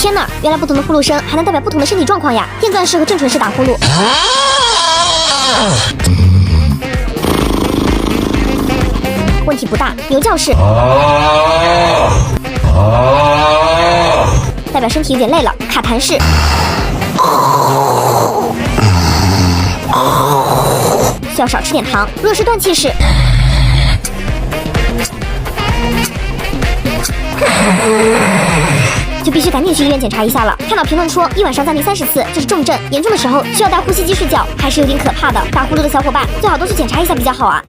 天哪，原来不同的呼噜声还能代表不同的身体状况呀！电钻式和正唇式打呼噜。问题不大。牛叫式代表身体有点累了。卡痰式需要少吃点糖。若是断气式就必须赶紧去医院检查一下了。看到评论说一晚上暂停30次就是重症，严重的时候需要戴呼吸机睡觉，还是有点可怕的。打呼噜的小伙伴最好都去检查一下比较好啊。